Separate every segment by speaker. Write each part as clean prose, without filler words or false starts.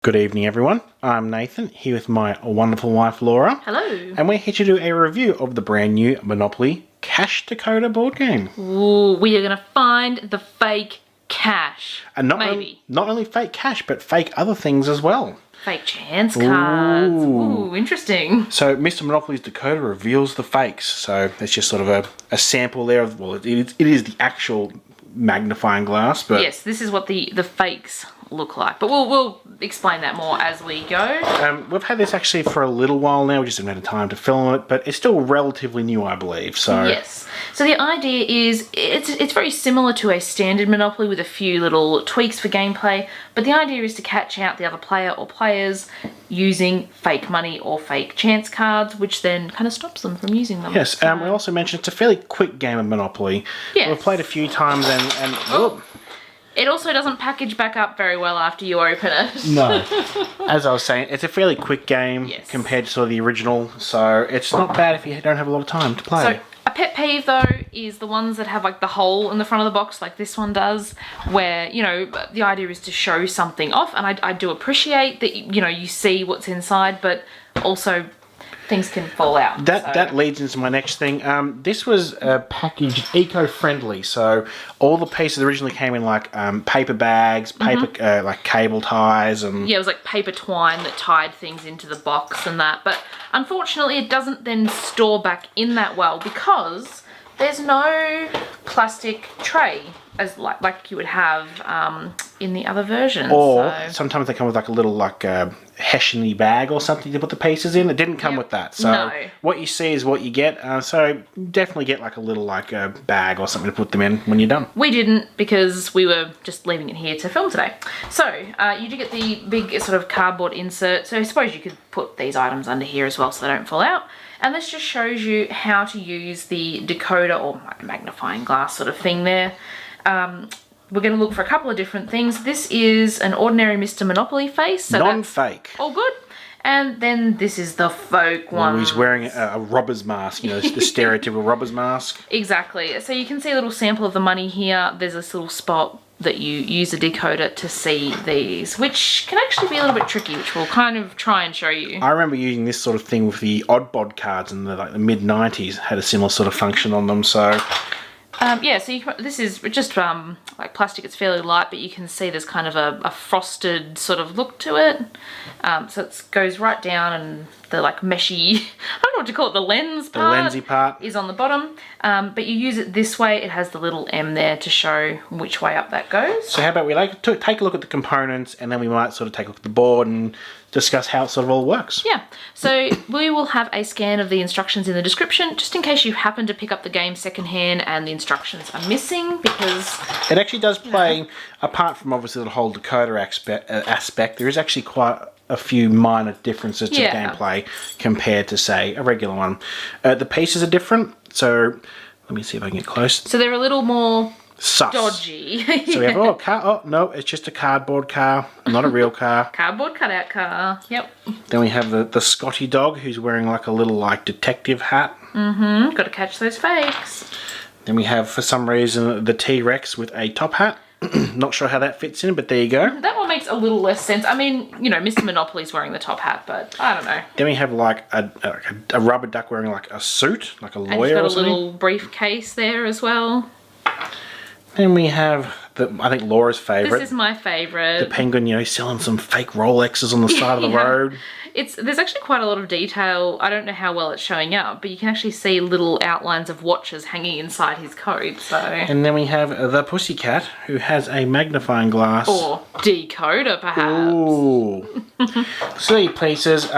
Speaker 1: Good evening, everyone. I'm Nathan, here with my wonderful wife, Laura.
Speaker 2: Hello.
Speaker 1: And we're here to do a review of the brand new Monopoly Cash Decoder board game.
Speaker 2: Ooh, we are going to find the fake cash.
Speaker 1: And not only fake cash, but fake other things as well.
Speaker 2: Fake chance cards. Ooh, interesting.
Speaker 1: So Mr. Monopoly's Dakota reveals the fakes. So it's just sort of a sample there of, well, it is the actual magnifying glass. But
Speaker 2: yes, this is what the fakes look like. But we'll explain that more as we go.
Speaker 1: We've had this actually for a little while now. We just haven't had time to film it, but it's still relatively new, I believe. So
Speaker 2: yes. So the idea is it's very similar to a standard Monopoly with a few little tweaks for gameplay. But the idea is to catch out the other player or players using fake money or fake chance cards, which then kind of stops them from using them.
Speaker 1: Yes.
Speaker 2: So,
Speaker 1: we also mentioned it's a fairly quick game of Monopoly.
Speaker 2: yes.
Speaker 1: We've played a few times and
Speaker 2: it also doesn't package back up very well after you open it.
Speaker 1: No. As I was saying, it's a fairly quick game compared to sort of the original, so it's not bad if you don't have a lot of time to play.
Speaker 2: So a pet peeve though is the ones that have like the hole in the front of the box like this one does, where, you know, the idea is to show something off, and I do appreciate that, you know, you see what's inside, but also things can fall out.
Speaker 1: That leads into my next thing. This was packaged eco-friendly, so all the pieces originally came in like paper bags, paper like cable ties, and
Speaker 2: yeah, it was like paper twine that tied things into the box and that. But unfortunately, it doesn't then store back in that well because there's no plastic tray as like you would have in the other version.
Speaker 1: Or sometimes they come with like a little like Hessian-y bag or something to put the pieces in. It didn't come with that. So what you see is what you get. So definitely get like a little like a bag or something to put them in when you're done.
Speaker 2: We didn't because we were just leaving it here to film today. So you do get the big sort of cardboard insert. So I suppose you could put these items under here as well so they don't fall out. And this just shows you how to use the decoder or magnifying glass sort of thing there. We're going to look for a couple of different things. This is an ordinary Mr. Monopoly face. So
Speaker 1: non-fake.
Speaker 2: All good. And then this is the folk one.
Speaker 1: He's wearing a robber's mask, you know, the stereotypical robber's mask.
Speaker 2: Exactly. So you can see a little sample of the money here. There's this little spot that you use a decoder to see these, which can actually be a little bit tricky, which we'll kind of try and show you.
Speaker 1: I remember using this sort of thing with the odd bod cards in the mid-90s. Had a similar sort of function on them, so
Speaker 2: yeah, so this is just like plastic. It's fairly light, but you can see there's kind of a frosted sort of look to it. So it goes right down, and the like meshy, I don't know what to call it, the lens part.
Speaker 1: The lensy part
Speaker 2: is on the bottom. But you use it this way. It has the little M there to show which way up that goes.
Speaker 1: So how about we take a look at the components, and then we might sort of take a look at the board and discuss how it sort of all works.
Speaker 2: Yeah, so we will have a scan of the instructions in the description, just in case you happen to pick up the game secondhand and the instructions are missing, because
Speaker 1: it actually does play, apart from obviously the whole decoder aspect, there is actually quite a few minor differences to gameplay compared to, say, a regular one. The pieces are different, so let me see if I can get close.
Speaker 2: So they're a little more
Speaker 1: sus.
Speaker 2: Dodgy.
Speaker 1: So we have no, it's just a cardboard car, not a real car.
Speaker 2: Cardboard cutout car. Yep.
Speaker 1: Then we have the Scotty dog who's wearing like a little like detective hat.
Speaker 2: Mm-hmm. Got to catch those fakes.
Speaker 1: Then we have, for some reason, the T-Rex with a top hat. Not sure how that fits in, but there you go.
Speaker 2: That one makes a little less sense. I mean, you know, Mr. Monopoly's wearing the top hat, but I don't know.
Speaker 1: Then we have like a rubber duck wearing like a suit, like a lawyer or something.
Speaker 2: And he's got a little briefcase there as well.
Speaker 1: Then we have I think Laura's favourite.
Speaker 2: This is my favourite.
Speaker 1: The penguin, you know, selling some fake Rolexes on the side of the road.
Speaker 2: There's actually quite a lot of detail. I don't know how well it's showing up, but you can actually see little outlines of watches hanging inside his coat. So. And
Speaker 1: then we have the pussycat, who has a magnifying glass.
Speaker 2: Or decoder, perhaps.
Speaker 1: Ooh. See, pieces.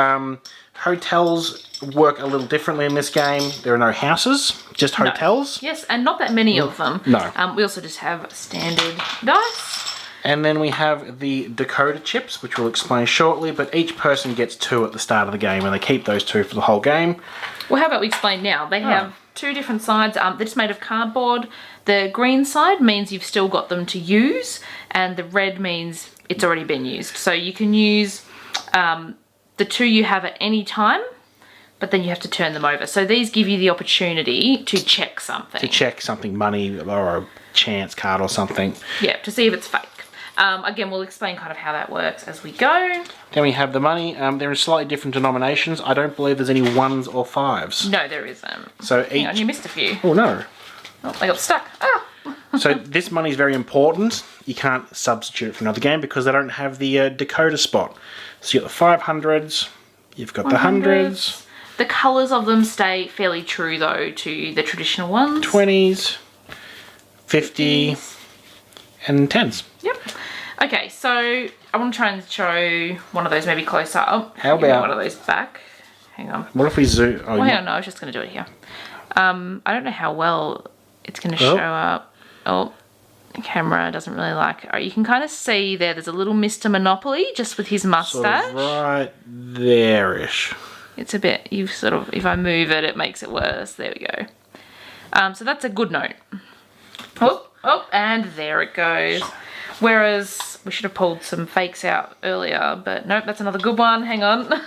Speaker 1: Hotels work a little differently in this game. There are no houses, just hotels.
Speaker 2: Yes, and not that many of them.
Speaker 1: No.
Speaker 2: We also just have standard dice.
Speaker 1: And then we have the decoder chips, which we'll explain shortly, but each person gets 2 at the start of the game, and they keep those 2 for the whole game.
Speaker 2: Well, how about we explain now? They have 2 different sides. They're just made of cardboard. The green side means you've still got them to use, and the red means it's already been used. So you can use the 2 you have at any time, but then you have to turn them over. So these give you the opportunity to check something.
Speaker 1: To check something, money or a chance card or something.
Speaker 2: Yeah, to see if it's fake. Again, we'll explain kind of how that works as we go.
Speaker 1: Then we have the money. They're in slightly different denominations. I don't believe there's any 1s or 5s.
Speaker 2: No, there isn't.
Speaker 1: So
Speaker 2: Hang on, you missed a few.
Speaker 1: Oh, no.
Speaker 2: Oh, I got stuck. Ah!
Speaker 1: So this money is very important. You can't substitute it for another game because they don't have the Dakota spot. So you've got the 500s, you've got the 100s.
Speaker 2: The colours of them stay fairly true, though, to the traditional ones.
Speaker 1: 20s, 50, and 10s.
Speaker 2: Yep. Okay, so I want to try and show one of those maybe closer up.
Speaker 1: How about
Speaker 2: one of those back? Hang on.
Speaker 1: What if we zoom? Oh,
Speaker 2: Well, hang on, no, I was just going to do it here. I don't know how well it's going to show up. Oh, the camera doesn't really like it. All right, you can kind of see there's a little Mr. Monopoly just with his mustache.
Speaker 1: Sort of right there-ish.
Speaker 2: It's a bit, if I move it, it makes it worse. There we go. So that's a good note. Oh, and there it goes. Whereas we should have pulled some fakes out earlier, but nope, that's another good one. Hang on.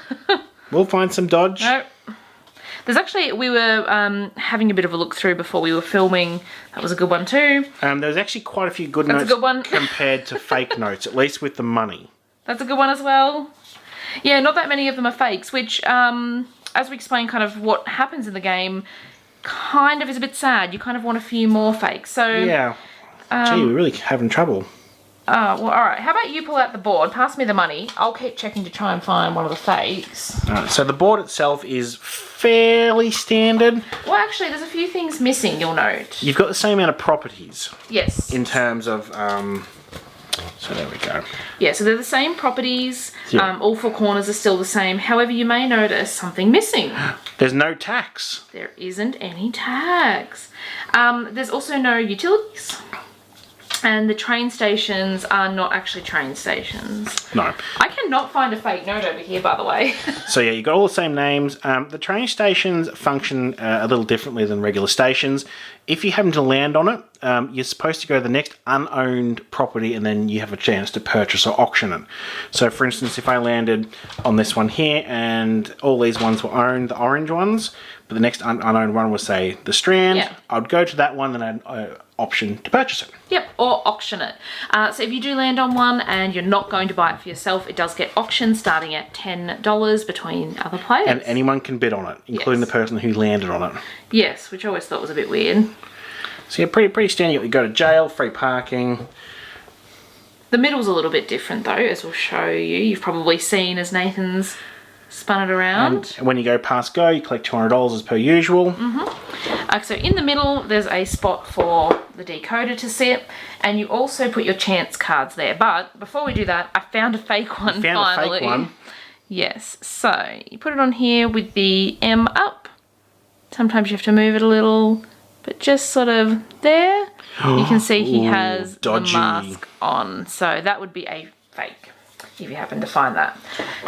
Speaker 1: We'll find some dodge.
Speaker 2: Nope. There's actually, we were having a bit of a look through before we were filming. That was a good one too.
Speaker 1: There's actually quite a few good
Speaker 2: That's
Speaker 1: notes
Speaker 2: a good one.
Speaker 1: compared to fake notes, at least with the money.
Speaker 2: That's a good one as well. Yeah, not that many of them are fakes, which, as we explain kind of what happens in the game, kind of is a bit sad. You kind of want a few more fakes. So
Speaker 1: Yeah. Gee, we're really having trouble.
Speaker 2: Well, all right. How about you pull out the board, pass me the money. I'll keep checking to try and find one of the fakes.
Speaker 1: Alright, so the board itself is fairly standard.
Speaker 2: Well, actually, there's a few things missing, you'll note.
Speaker 1: You've got the same amount of properties.
Speaker 2: Yes.
Speaker 1: In terms of, so there we go.
Speaker 2: Yeah, so they're the same properties.
Speaker 1: Yeah.
Speaker 2: All four corners are still the same. However, you may notice something missing.
Speaker 1: There's no tax.
Speaker 2: There isn't any tax. There's also no utilities. And the train stations are not actually train stations.
Speaker 1: No.
Speaker 2: I cannot find a fake note over here, by the way.
Speaker 1: So yeah, you've got all the same names. The train stations function a little differently than regular stations. If you happen to land on it, you're supposed to go to the next unowned property and then you have a chance to purchase or auction it. So for instance, if I landed on this one here and all these ones were owned, the orange ones, but the next unowned one was, say, the Strand,
Speaker 2: Yeah.
Speaker 1: I'd go to that one and I'd option to purchase it.
Speaker 2: Yep, or auction it. So if you do land on one and you're not going to buy it for yourself, it does get auctioned starting at $10 between other players.
Speaker 1: And anyone can bid on it, including
Speaker 2: Yes.
Speaker 1: the person who landed on it.
Speaker 2: Yes, which I always thought was a bit weird.
Speaker 1: So yeah, pretty standard. You go to jail, free parking.
Speaker 2: The middle's a little bit different though, as we'll show you. You've probably seen as Nathan's spun it around.
Speaker 1: And when you go past go, you collect $200 as per usual.
Speaker 2: So in the middle, there's a spot for the decoder to sit, and you also put your chance cards there. But before we do that, I found a fake one finally.
Speaker 1: A fake one.
Speaker 2: Yes, so you put it on here with the M up. Sometimes you have to move it a little, but just sort of there. You can see he has
Speaker 1: dodgy.
Speaker 2: the mask on, so that would be a fake if you happen to find that.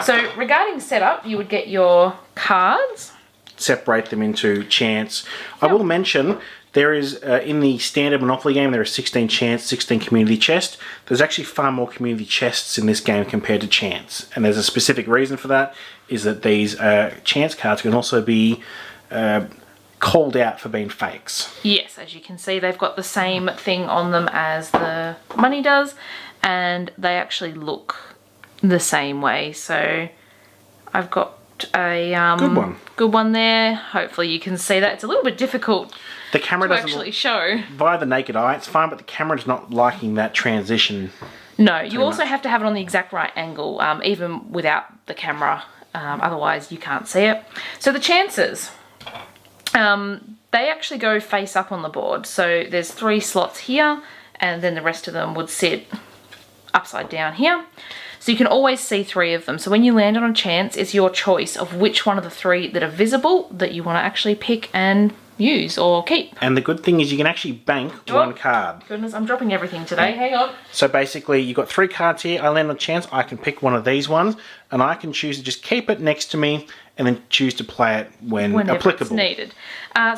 Speaker 2: So regarding setup, you would get your cards.
Speaker 1: Separate them into chance. I will mention there is, in the standard Monopoly game, there are 16 chance, 16 community chest. There's actually far more community chests in this game compared to chance. And there's a specific reason for that, is that these chance cards can also be called out for being fakes.
Speaker 2: Yes, as you can see, they've got the same thing on them as the money does, and they actually look the same way. So I've got a good one there. Hopefully you can see that. It's a little bit difficult
Speaker 1: The camera
Speaker 2: to
Speaker 1: doesn't
Speaker 2: actually show.
Speaker 1: Via the naked eye, it's fine, but the camera's not liking that transition.
Speaker 2: No, you also have to have it on the exact right angle, even without the camera. Otherwise you can't see it. So the chances, they actually go face up on the board. So there's 3 slots here, and then the rest of them would sit upside down here. So you can always see 3 of them. So when you land on a chance, it's your choice of which one of the 3 that are visible that you want to actually pick and use or keep.
Speaker 1: And the good thing is you can actually bank one card.
Speaker 2: Goodness, I'm dropping everything today. Hang on.
Speaker 1: So basically, you've got 3 cards here. I land on a chance. I can pick one of these ones, and I can choose to just keep it next to me and then choose to play it whenever applicable.
Speaker 2: It's needed.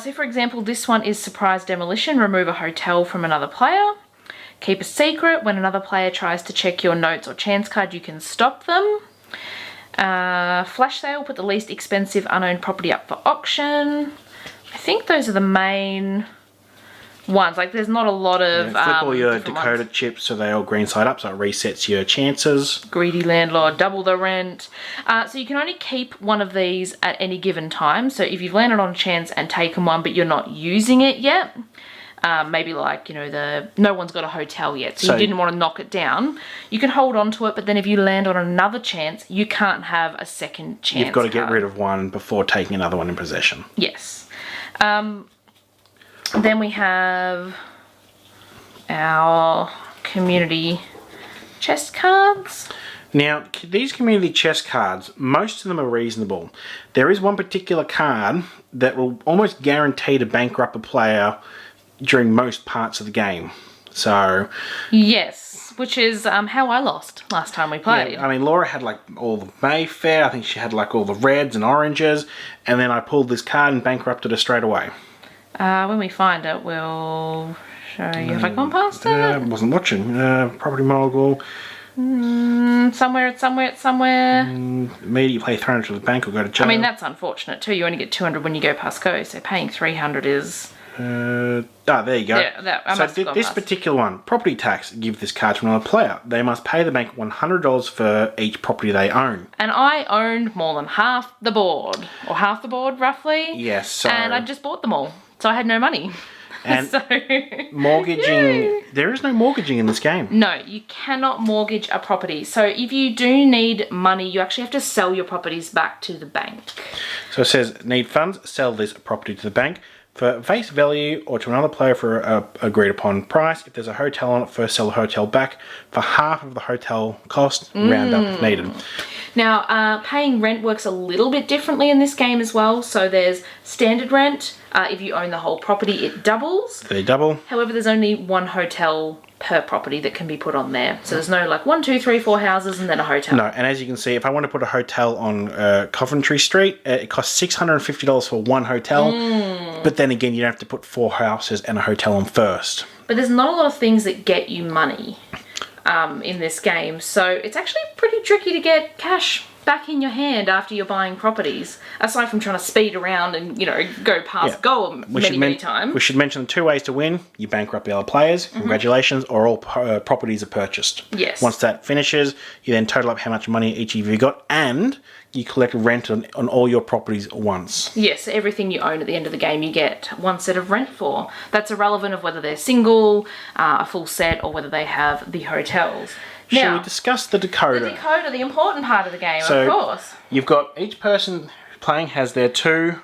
Speaker 2: So for example, this one is surprise demolition. Remove a hotel from another player. Keep a secret. When another player tries to check your notes or chance card, you can stop them. Flash sale. Put the least expensive unowned property up for auction. I think those are the main ones. Like, there's not a lot of
Speaker 1: flip all your
Speaker 2: different
Speaker 1: Dakota
Speaker 2: ones.
Speaker 1: chips so they all green side up, so it resets your chances.
Speaker 2: Greedy landlord, double the rent. So you can only keep one of these at any given time. So if you've landed on a chance and taken one, but you're not using it yet, maybe like, you know, no one's got a hotel yet, so you didn't want to knock it down, you can hold on to it, but then if you land on another chance, you can't have a second chance.
Speaker 1: You've got to get rid of one before taking another one in possession.
Speaker 2: Yes. Then we have our community chest cards.
Speaker 1: Now, these community chest cards, most of them are reasonable. There is one particular card that will almost guarantee to bankrupt a player during most parts of the game. So...
Speaker 2: Yes, which is how I lost last time we played.
Speaker 1: Yeah, I mean, Laura had like all the Mayfair, I think she had like all the reds and oranges, and then I pulled this card and bankrupted her straight away.
Speaker 2: When we find it, we'll show you. Have I gone past it?
Speaker 1: I wasn't watching. Property mogul.
Speaker 2: Somewhere.
Speaker 1: Immediately play 300 to the bank or go to jail.
Speaker 2: I mean, that's unfortunate too. You only get 200 when you go past go, so paying 300 is...
Speaker 1: there you go.
Speaker 2: Yeah,
Speaker 1: this particular one, property tax, give this card to another player. They must pay the bank $100 for each property they own.
Speaker 2: And I owned more than half the board, or half the board roughly.
Speaker 1: Yes. So,
Speaker 2: and I just bought them all, so I had no money.
Speaker 1: And
Speaker 2: so,
Speaker 1: mortgaging, there is no mortgaging in this game.
Speaker 2: No, you cannot mortgage a property. So if you do need money, you actually have to sell your properties back to the bank.
Speaker 1: So it says, need funds, sell this property to the bank for face value or to another player for a agreed upon price. If there's a hotel on it, first sell the hotel back for half of the hotel cost, round up if needed.
Speaker 2: Now, paying rent works a little bit differently in this game as well. So there's standard rent. If you own the whole property, it doubles.
Speaker 1: They double.
Speaker 2: However, there's only one hotel per property that can be put on there. So there's no like 1, 2, 3, 4 houses and then a hotel.
Speaker 1: No, and as you can see, if I want to put a hotel on Coventry Street, it costs $650 for one hotel. But then again, you have to put 4 houses and a hotel on first.
Speaker 2: But there's not a lot of things that get you money in this game. So it's actually pretty tricky to get cash back in your hand after you're buying properties, aside from trying to speed around and, you know, go past goal many times.
Speaker 1: We should mention the 2 ways to win. You bankrupt the other players, congratulations, or all properties are purchased.
Speaker 2: Yes.
Speaker 1: Once that finishes, you then total up how much money each of you got, and you collect rent on all your properties once.
Speaker 2: Yes, everything you own at the end of the game you get one set of rent for. That's irrelevant of whether they're single, a full set, or whether they have the hotels.
Speaker 1: Shall we discuss the Dakota?
Speaker 2: The Dakota, the important part of the game,
Speaker 1: so
Speaker 2: of course.
Speaker 1: You've got each person playing has their 2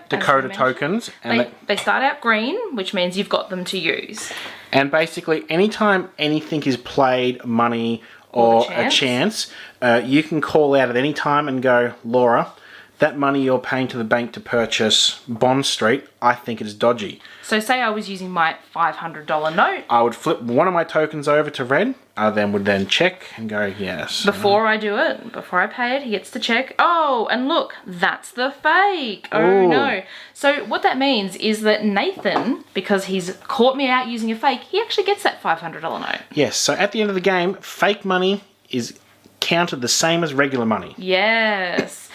Speaker 1: Dakota tokens. And
Speaker 2: they start out green, which means you've got them to use.
Speaker 1: And basically, anytime anything is played, money or a chance, you can call out at any time and go, Laura, that money you're paying to the bank to purchase Bond Street, I think it is dodgy.
Speaker 2: So say I was using my $500 note.
Speaker 1: I would flip one of my tokens over to red. I would then check and go, yes.
Speaker 2: Before I do it, before I pay it, he gets to check. Oh, and look, that's the fake. Oh, no. So what that means is that Nathan, because he's caught me out using a fake, he actually gets that $500 note.
Speaker 1: Yes, so at the end of the game, fake money is counted the same as regular money.
Speaker 2: Yes.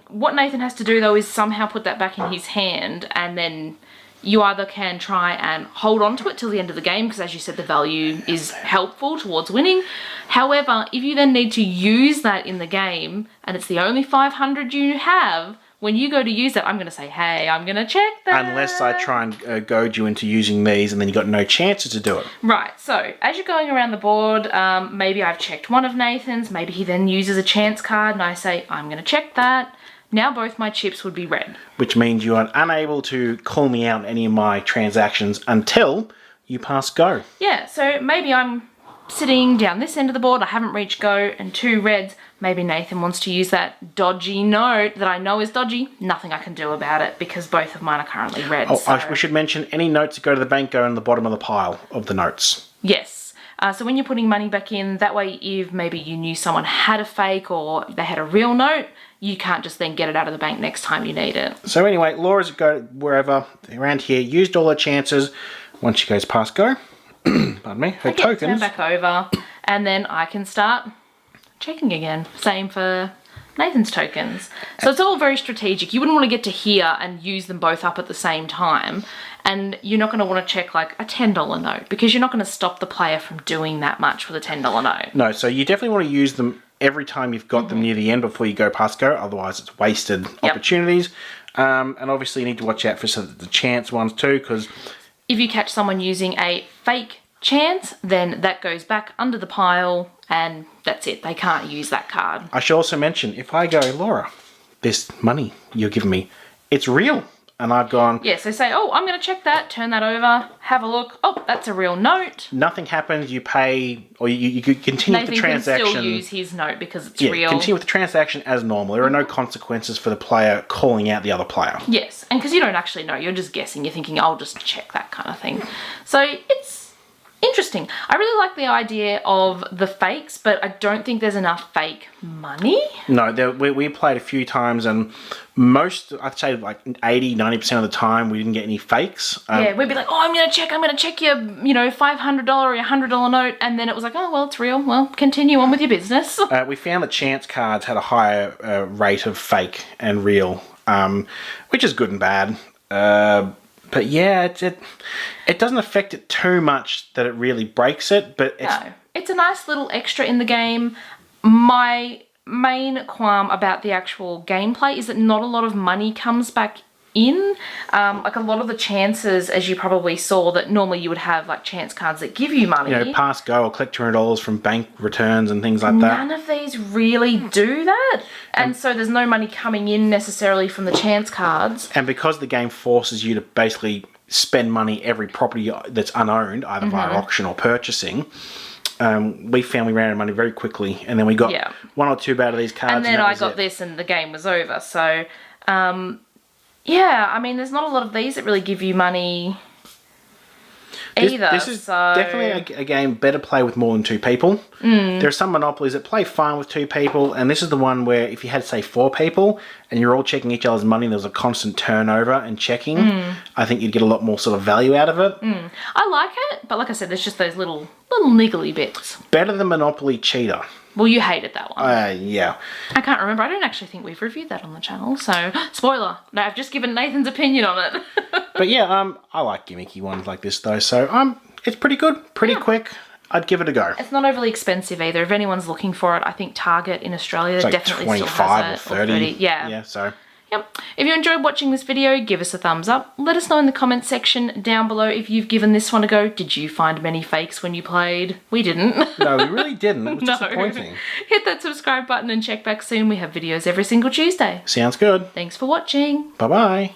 Speaker 2: What Nathan has to do, though, is somehow put that back in his hand, and then you either can try and hold on to it till the end of the game, because as you said, the value is helpful towards winning. However, if you then need to use that in the game, and it's the only 500 you have, when you go to use that, I'm going to say, hey, I'm going to check that.
Speaker 1: Unless I try and goad you into using these and then you've got no chances to do it.
Speaker 2: Right, so as you're going around the board, maybe I've checked one of Nathan's, maybe he then uses a chance card and I say, I'm going to check that. Now both my chips would be red. Which
Speaker 1: means you are unable to call me out on any of my transactions until you pass go.
Speaker 2: Yeah, so maybe I'm sitting down this end of the board, I haven't reached go, and 2 reds. Maybe Nathan wants to use that dodgy note that I know is dodgy. Nothing I can do about it because both of mine are currently red.
Speaker 1: We should mention any notes that go to the bank go in the bottom of the pile of the notes.
Speaker 2: Yes. So when you're putting money back in, that way if maybe you knew someone had a fake or they had a real note, you can't just then get it out of the bank next time you need it.
Speaker 1: So anyway, Laura's go wherever, around here, used all her chances. Once she goes past go, pardon me, her tokens.
Speaker 2: Turn back over, and then I can start checking again. Same for Nathan's tokens. So it's all very strategic. You wouldn't want to get to here and use them both up at the same time. And you're not going to want to check like a $10 note because you're not going to stop the player from doing that much with a $10 note.
Speaker 1: No, so you definitely want to use them every time you've got them near the end before you go past go. Otherwise, it's wasted opportunities. And obviously, you need to watch out for the chance ones too, because
Speaker 2: if you catch someone using a fake chance, then that goes back under the pile and that's it. They can't use that card.
Speaker 1: I should also mention, if I go, Laura, this money you're giving me, it's real. And I've gone...
Speaker 2: Yeah, so say, oh, I'm going to check that, turn that over, have a look. Oh, that's a real note.
Speaker 1: Nothing happens, you pay, or you could continue with the transaction.
Speaker 2: Nathan can still use his note because it's real.
Speaker 1: Continue with the transaction as normal. There are no consequences for the player calling out the other player.
Speaker 2: Yes, and because you don't actually know, you're just guessing. You're thinking, I'll just check that kind of thing. So it's interesting. I really like the idea of the fakes, but I don't think there's enough fake money. No,
Speaker 1: we played a few times and most, I'd say like 80, 90% of the time, we didn't get any fakes.
Speaker 2: Yeah, we'd be like, oh, I'm going to check your, $500 or your $100 note. And then it was like, oh, well, it's real. Well, continue on with your business.
Speaker 1: We found that chance cards had a higher rate of fake and real, which is good and bad. But yeah, it doesn't affect it too much that it really breaks it. But
Speaker 2: it's a nice little extra in the game. My main qualm about the actual gameplay is that not a lot of money comes back in. Like a lot of the chances, as you probably saw, that normally you would have like chance cards that give you money.
Speaker 1: Pass go or collect $200 from bank returns and things like that.
Speaker 2: None of these really do that. And so there's no money coming in necessarily from the chance cards.
Speaker 1: And because the game forces you to basically spend money every property that's unowned, either via auction or purchasing, we found we ran out of money very quickly. And then we got one or two out of these cards.
Speaker 2: And then I got this and the game was over. So... yeah, I mean, there's not a lot of these that really give you money either.
Speaker 1: This is definitely a game better play with more than two people. There are some Monopolies that play fine with two people, and this is the one where if you had, say, four people, and you're all checking each other's money, and there was a constant turnover and checking, I think you'd get a lot more sort of value out of it.
Speaker 2: I like it, but like I said, there's just those little niggly bits.
Speaker 1: Better than Monopoly Cheater.
Speaker 2: Well, you hated that one.
Speaker 1: Yeah.
Speaker 2: I can't remember. I don't actually think we've reviewed that on the channel. So, spoiler. No, I've just given Nathan's opinion on it.
Speaker 1: But yeah, I like gimmicky ones like this though. So, it's pretty good, pretty quick. I'd give it a go.
Speaker 2: It's not overly expensive either. If anyone's looking for it, I think Target in Australia
Speaker 1: it's like
Speaker 2: definitely
Speaker 1: 25
Speaker 2: still has it.
Speaker 1: or 30.
Speaker 2: Yeah.
Speaker 1: Yeah, so...
Speaker 2: Yep. If you enjoyed watching this video, give us a thumbs up. Let us know in the comments section down below if you've given this one a go. Did you find many fakes when you played? We didn't.
Speaker 1: No, we really didn't. It was disappointing.
Speaker 2: Hit that subscribe button and check back soon. We have videos every single Tuesday.
Speaker 1: Sounds good.
Speaker 2: Thanks for watching.
Speaker 1: Bye-bye.